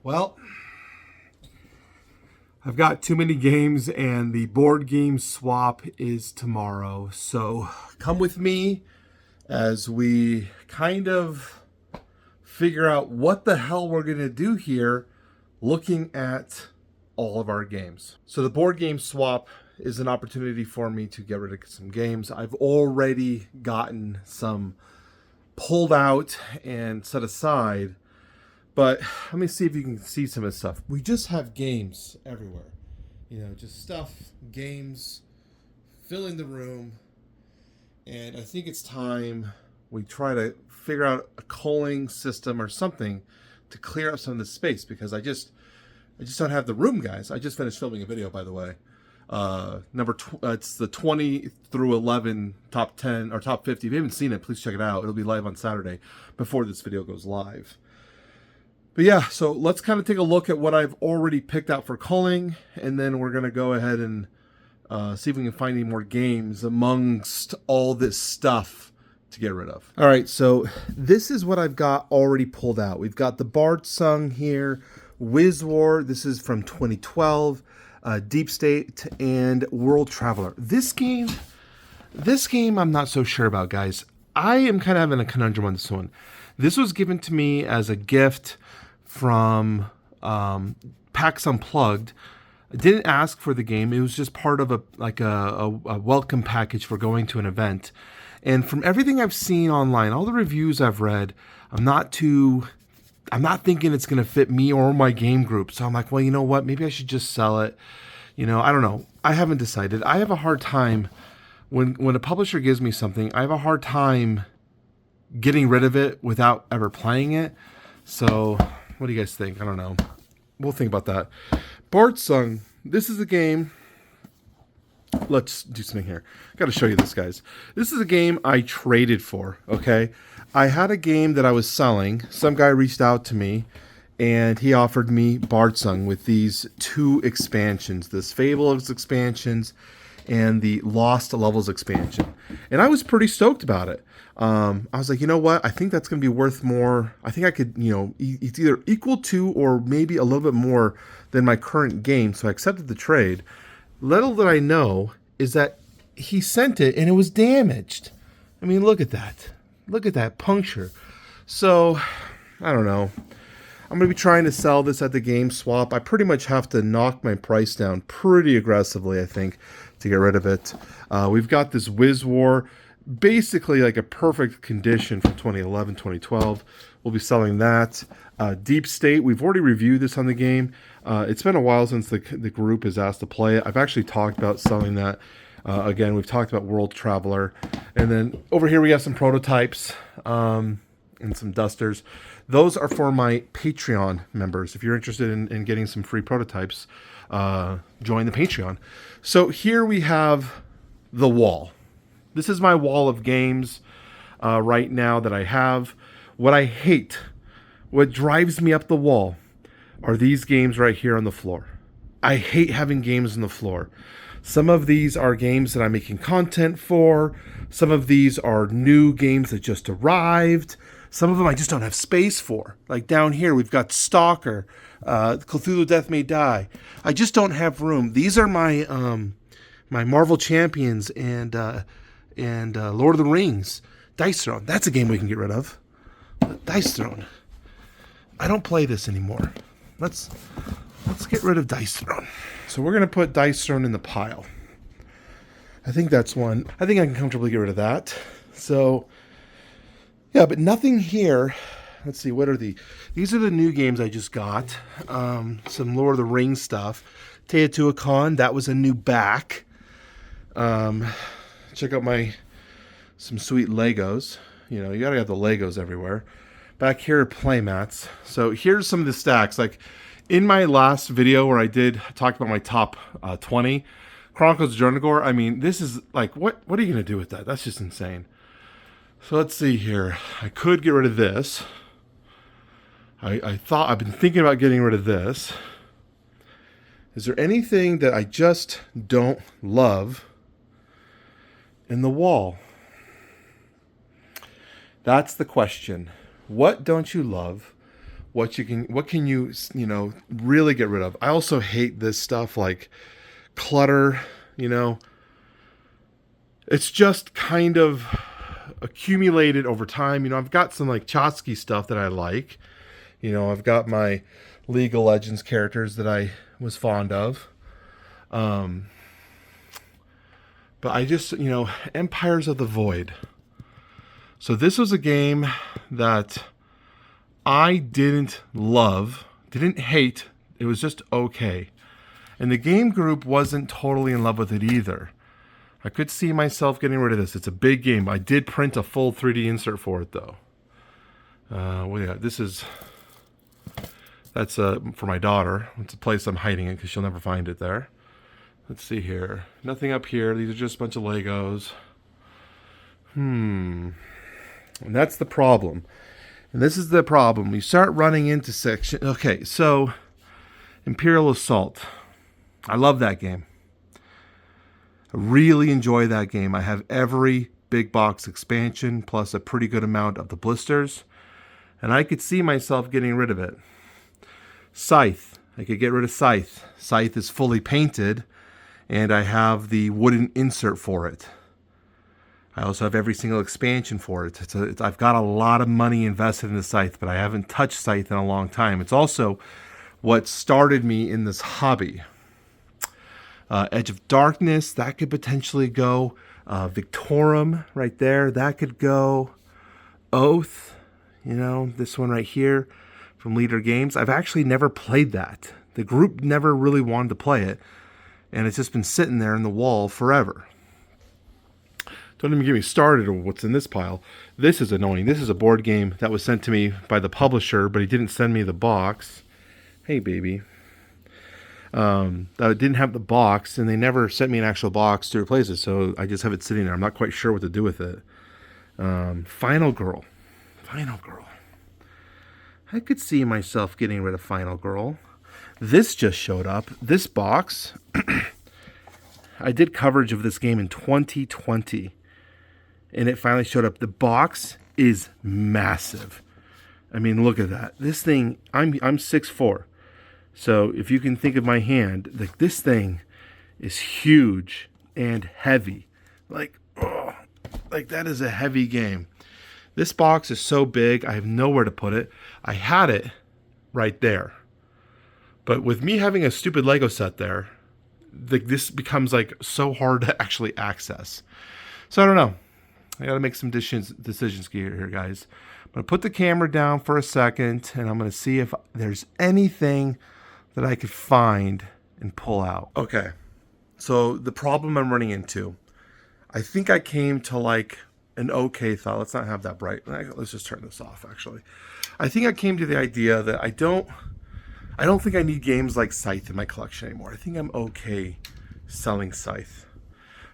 Well, I've got too many games and the board game swap is tomorrow. So come with me as we kind of figure out what the hell we're going to do here looking at all of our games. So the board game swap is an opportunity for me to get rid of some games. I've already gotten some pulled out and set aside. But let me see if you can see some of this stuff. We just have games everywhere. Just stuff, games, filling the room. And I think it's time we try to figure out a culling system or something to clear up some of this space, because I just don't have the room, guys. I just finished filming a video, by the way. It's the 20 through 11 top 10 or top 50. If you haven't seen it, please check it out. It'll be live on Saturday before this video goes live. But yeah, so let's kind of take a look at what I've already picked out for culling, and then we're going to go ahead and see if we can find any more games amongst all this stuff to get rid of. All right, so this is what I've got already pulled out. We've got the Bard Sung here, Wiz War, this is from 2012, Deep State, and World Traveler. This game I'm not so sure about, guys. I am kind of having a conundrum on this one. This was given to me as a gift from PAX Unplugged. I didn't ask for the game. It was just part of a welcome package for going to an event. And from everything I've seen online, all the reviews I've read, I'm not thinking it's going to fit me or my game group. So I'm like, well, you know what? Maybe I should just sell it. I don't know. I haven't decided. I have a hard time when a publisher gives me something. I have a hard time getting rid of it without ever playing it. So what do you guys think? I don't know. We'll think about that. Bard Sung. This is a game. Let's do something here. I got to show you this, guys. This is a game I traded for, okay? I had a game that I was selling. Some guy reached out to me, and he offered me Bard Sung with these 2 expansions. This Fables expansions and the Lost Levels expansion. And I was pretty stoked about it. I was like, you know what? I think that's going to be worth more. I think I could, it's either equal to or maybe a little bit more than my current game. So I accepted the trade. Little did I know is that he sent it and it was damaged. I mean, look at that. Look at that puncture. So, I don't know. I'm going to be trying to sell this at the game swap. I pretty much have to knock my price down pretty aggressively, I think, to get rid of it. We've got this Wiz War, basically like a perfect condition from 2011, 2012. We'll be selling that. Deep State, we've already reviewed this on the game. It's been a while since the group has asked to play it. I've actually talked about selling that. Again, we've talked about World Traveler. And then over here we have some prototypes and some dusters. Those are for my Patreon members. If you're interested in getting some free prototypes, join the Patreon. So here we have the wall. This is my wall of games right now that I have. What I hate, what drives me up the wall, are these games right here on the floor. I hate having games on the floor. Some of these are games that I'm making content for. Some of these are new games that just arrived. Some of them I just don't have space for. Like down here, we've got Stalker, Cthulhu Death May Die. I just don't have room. These are my my Marvel Champions and Lord of the Rings. Dice Throne. That's a game we can get rid of. Dice Throne. I don't play this anymore. Let's get rid of Dice Throne. So we're going to put Dice Throne in the pile. I think that's one. I think I can comfortably get rid of that. So, yeah, but nothing here. Let's see, what are these are the new games I just got. Some Lord of the Rings stuff. Teotihuacan, that was a new back. Check out some sweet Legos. You gotta have the Legos everywhere. Back here are playmats. So here's some of the stacks. Like in my last video where I talk about my top 20, Chronicles of Jornagor, I mean, this is like, what are you gonna do with that? That's just insane. So let's see here. I could get rid of this. I've been thinking about getting rid of this. Is there anything that I just don't love in the wall? That's the question. What don't you love? what can you, really get rid of. I also hate this stuff like clutter, it's just kind of accumulated over time. I've got some like Chotsky stuff that I like. I've got my League of Legends characters that I was fond of. But I just, Empires of the Void. So this was a game that I didn't love, didn't hate. It was just okay. And the game group wasn't totally in love with it either. I could see myself getting rid of this. It's a big game. I did print a full 3D insert for it, though. That's for my daughter. It's a place I'm hiding it because she'll never find it there. Let's see here. Nothing up here. These are just a bunch of Legos. And that's the problem. And this is the problem. We start running into section. Okay, so Imperial Assault. I love that game. I really enjoy that game. I have every big box expansion plus a pretty good amount of the blisters. And I could see myself getting rid of it. Scythe. I could get rid of Scythe. Scythe is fully painted. And I have the wooden insert for it. I also have every single expansion for it. I've got a lot of money invested in the Scythe, but I haven't touched Scythe in a long time. It's also what started me in this hobby. Edge of Darkness, that could potentially go. Victorum, right there, that could go. Oath, this one right here from Leader Games. I've actually never played that. The group never really wanted to play it, and it's just been sitting there in the wall forever. Don't even get me started on what's in this pile. This is annoying. This is a board game that was sent to me by the publisher, but he didn't send me the box. Hey, baby. That didn't have the box, and they never sent me an actual box to replace it, so I just have it sitting there. I'm not quite sure what to do with it. Final Girl. I could see myself getting rid of Final Girl. This just showed up. This box, I did coverage of this game in 2020, and it finally showed up. The box is massive. I mean, look at that. This thing, I'm 6'4". So if you can think of my hand, like this thing is huge and heavy. Like that is a heavy game. This box is so big, I have nowhere to put it. I had it right there. But with me having a stupid Lego set there, this becomes like so hard to actually access. So I don't know. I got to make some decisions here, guys. I'm going to put the camera down for a second, and I'm going to see if there's anything that I could find and pull out. Okay, so the problem I'm running into, I think I came to like an okay thought. Let's not have that bright. Let's just turn this off, actually. I think I came to the idea that I don't think I need games like Scythe in my collection anymore. I think I'm okay selling Scythe.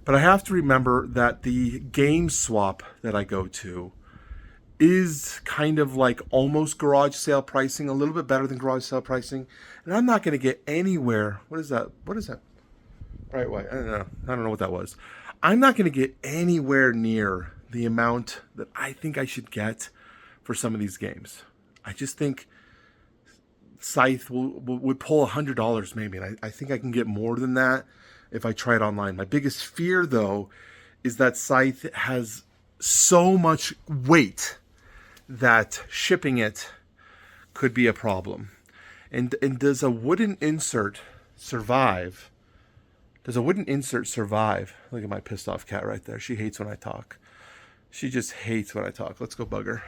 But I have to remember that the game swap that I go to is kind of like almost garage sale pricing, a little bit better than garage sale pricing. And I'm not going to get anywhere. What is that? Right, white. I don't know what that was. I'm not going to get anywhere near the amount that I think I should get for some of these games. I just think Scythe would pull $100 maybe. And I think I can get more than that if I try it online. My biggest fear, though, is that Scythe has so much weight that shipping it could be a problem. And does a wooden insert survive? Look at my pissed off cat right there. She hates when I talk. She just hates when I talk. Let's go bug her.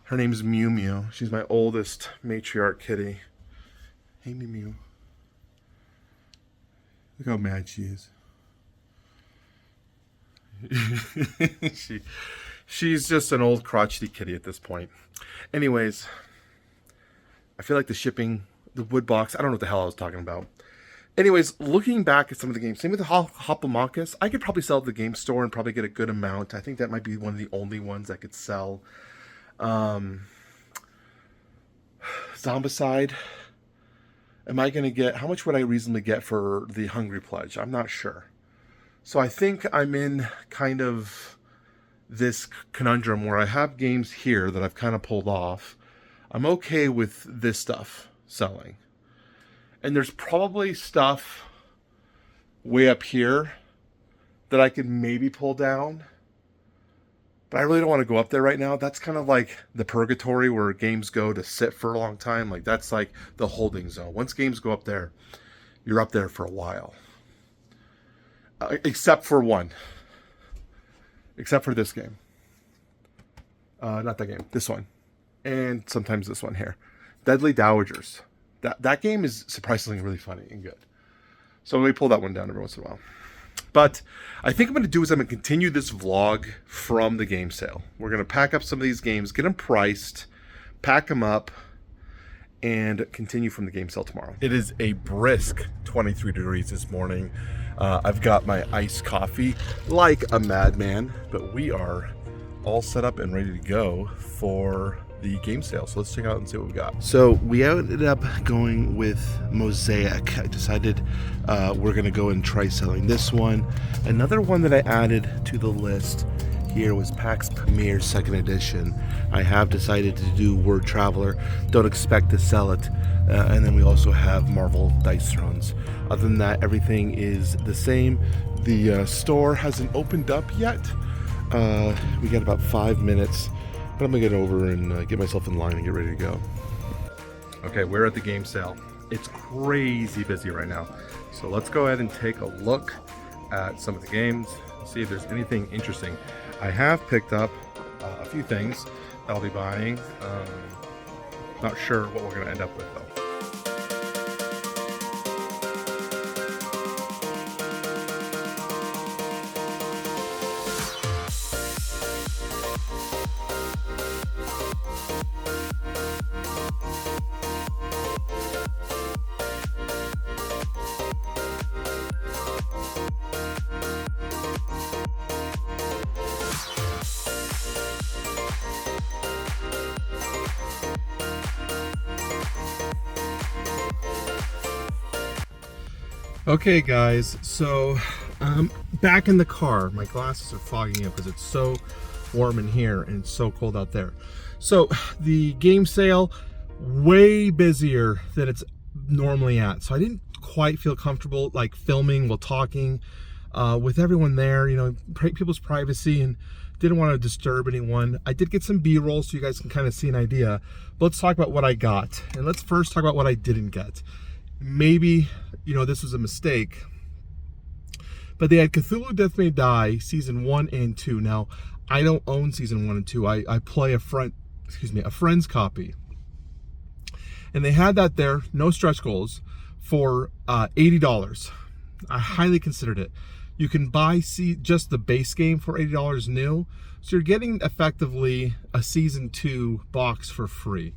Her name's Mew Mew. She's my oldest matriarch kitty. Hey, Mew Mew. Look how mad she is. She's just an old crotchety kitty at this point. Anyways, I feel like the wood box, I don't know what the hell I was talking about. Anyways, looking back at some of the games, same with the Hoplomachus, I could probably sell at the game store and probably get a good amount. I think that might be one of the only ones I could sell. Zombicide, am I going to get, how much would I reasonably get for the Hungry Pledge? I'm not sure. So I think I'm in kind of this conundrum where I have games here that I've kind of pulled off. I'm okay with this stuff selling. And there's probably stuff way up here that I could maybe pull down. But I really don't want to go up there right now. That's kind of like the purgatory where games go to sit for a long time. Like that's like the holding zone. Once games go up there, you're up there for a while. Except for one. Except for this game. Not that game. This one. And sometimes this one here. Deadly Dowagers. That game is surprisingly really funny and good. So we pull that one down every once in a while. But I think I'm going to do is I'm going to continue this vlog from the game sale. We're going to pack up some of these games, get them priced, pack them up, and continue from the game sale tomorrow. It is a brisk 23 degrees this morning. I've got my iced coffee like a madman, but we are all set up and ready to go for the game sale. So let's check out and see what we got. So we ended up going with Mosaic. I decided we're gonna go and try selling this one. Another one that I added to the list here was PAX Premier 2nd edition. I have decided to do Word Traveler. Don't expect to sell it. And then we also have Marvel Dice Thrones. Other than that, everything is the same. The store hasn't opened up yet. We got about 5 minutes. But I'm gonna get over and get myself in line and get ready to go. Okay, we're at the game sale. It's crazy busy right now. So let's go ahead and take a look at some of the games, see if there's anything interesting. I have picked up a few things that I'll be buying. Not sure what we're gonna end up with though. Okay guys, so back in the car. My glasses are fogging up because it's so warm in here and it's so cold out there. So the game sale, way busier than it's normally at. So I didn't quite feel comfortable like filming while talking with everyone there, you know, people's privacy, and didn't want to disturb anyone. I did get some B-roll so you guys can kind of see an idea. But let's talk about what I got. And let's first talk about what I didn't get. Maybe, you know, this was a mistake, but they had Cthulhu Death May Die season 1 and 2. Now, I don't own season 1 and 2. I play a friend's copy, and they had that there, no stretch goals, for $80. I highly considered it. You can buy just the base game for $80 new, so you're getting effectively a season 2 box for free.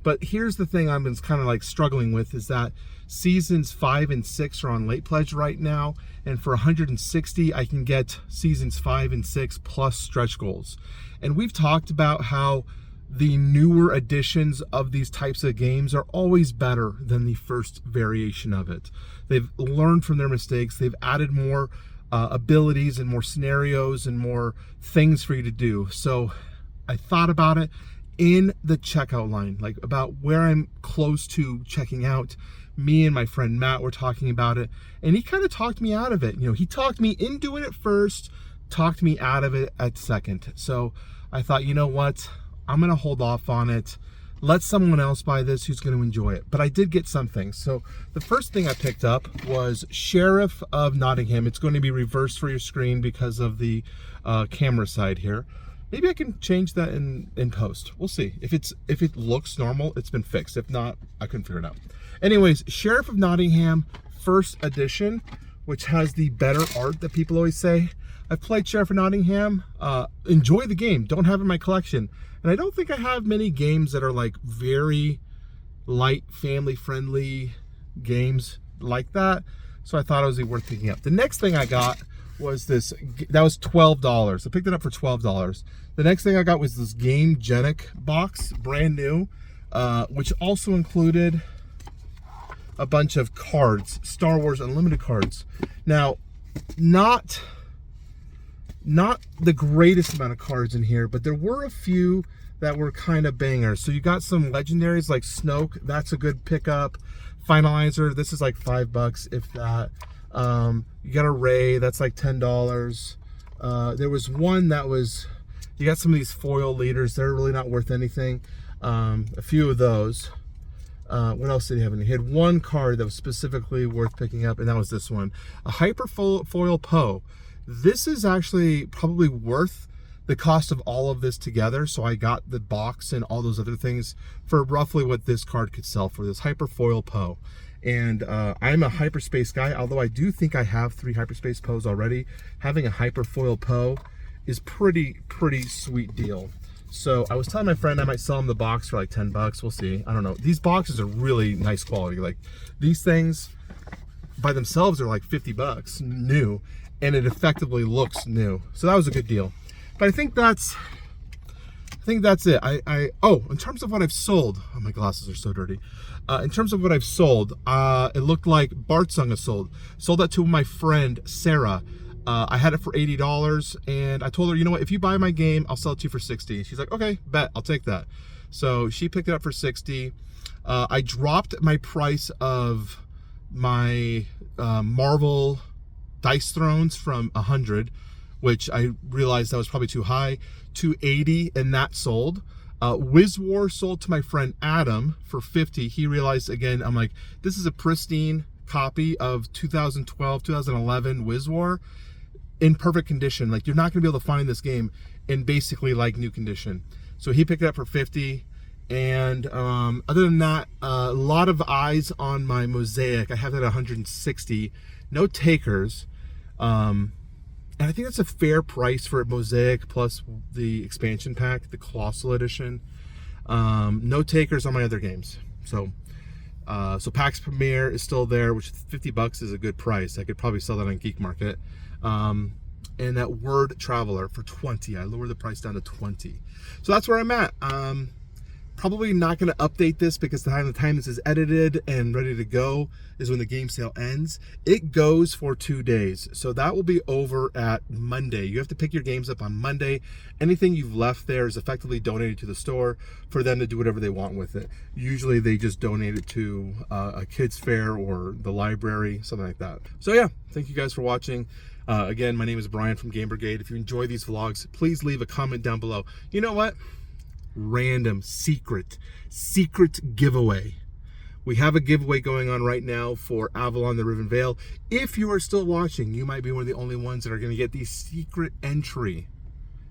But here's the thing I've been kind of like struggling with is that seasons 5 and 6 are on late pledge right now, and for $160 I can get seasons 5 and 6 plus stretch goals. And we've talked about how the newer editions of these types of games are always better than the first variation of it. They've learned from their mistakes. They've added more abilities and more scenarios and more things for you to do. So I thought about it in the checkout line, like about where I'm close to checking out. Me and my friend Matt were talking about it, and he kind of talked me out of it. You know, he talked me into it at first, talked me out of it at second. So I thought, you know what, I'm gonna hold off on it. Let someone else buy this who's going to enjoy it. But I did get something. So the first thing I picked up was Sheriff of Nottingham. It's going to be reversed for your screen because of the camera side here. Maybe I can change that in post. We'll see. If it looks normal, it's been fixed. If not, I couldn't figure it out. Anyways, Sheriff of Nottingham, first edition, which has the better art that people always say. I've played Sheriff of Nottingham. Enjoy the game. Don't have it in my collection. And I don't think I have many games that are like very light, family-friendly games like that. So I thought it was worth picking up. The next thing I got was this. That was $12. I picked it up for $12. The next thing I got was this Game Genic box, brand new, which also included a bunch of cards, Star Wars Unlimited cards. Now, not the greatest amount of cards in here, but there were a few that were kind of bangers. So you got some legendaries like Snoke, that's a good pickup. Finalizer, this is like $5 if that. You got a Ray, that's like $10. There was one that was, you got some of these foil leaders, they're really not worth anything. A few of those. What else did he have in here? He had one card that was specifically worth picking up, and that was this one. A Hyper Foil Poe. This is actually probably worth the cost of all of this together, so I got the box and all those other things for roughly what this card could sell for, this Hyper Foil Poe. And I'm a hyperspace guy, although I do think I have 3 hyperspace Poes already. Having a Hyper Foil Poe is pretty sweet deal. So I was telling my friend I might sell him the box for like $10. We'll see. I don't know. These boxes are really nice quality. Like these things by themselves are like $50 new, and it effectively looks new. So that was a good deal. But I think that's it. Oh, in terms of what I've sold, oh, my glasses are so dirty. In terms of what I've sold, it looked like Bartsung is sold. Sold that to my friend Sarah. I had it for $80, and I told her, you know what, if you buy my game, I'll sell it to you for $60. She's like, okay, bet, I'll take that. So she picked it up for $60. I dropped my price of my Marvel Dice Thrones from $100, which I realized that was probably too high, to $80, and that sold. Wiz War sold to my friend Adam for $50. He realized, again, I'm like, this is a pristine copy of 2012, 2011 Wiz War in perfect condition. Like, you're not gonna be able to find this game in basically like new condition. So he picked it up for $50. And other than that, a lot of eyes on my Mosaic. I have that at $160. No takers. And I think that's a fair price for a Mosaic plus the expansion pack, the Colossal Edition. No takers on my other games. So PAX Premier is still there, which $50 is a good price. I could probably sell that on Geek Market. And that Word Traveler for $20. I lowered the price down to $20. So that's where I'm at. Probably not going to update this because the time this is edited and ready to go is when the game sale ends. It goes for 2 days, so that will be over at Monday. You have to pick your games up on Monday. Anything you've left there is effectively donated to the store for them to do whatever they want with it. Usually they just donate it to a kids fair or the library, something like that. So yeah, thank you guys for watching. Again, my name is Brian from Game Brigade. If you enjoy these vlogs, please leave a comment down below. You know what? Random secret giveaway. We have a giveaway going on right now for Avalon the Riven Vale. If you are still watching, you might be one of the only ones that are going to get the secret entry.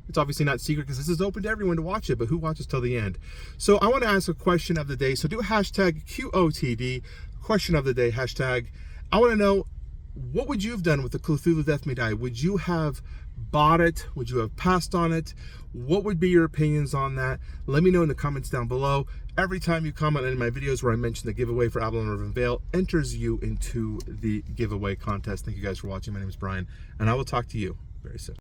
It's obviously not secret because this is open to everyone to watch it, but who watches till the end? So I want to ask a question of the day. So do a hashtag QOTD, question of the day hashtag. I want to know, what would you have done with the Cthulhu Death May Die? Would you have bought it? Would you have passed on it? What would be your opinions on that? Let me know in the comments down below. Every time you comment in my videos where I mention the giveaway for Avalon Riven Vale enters you into the giveaway contest. Thank you guys for watching. My name is Brian, and I will talk to you very soon.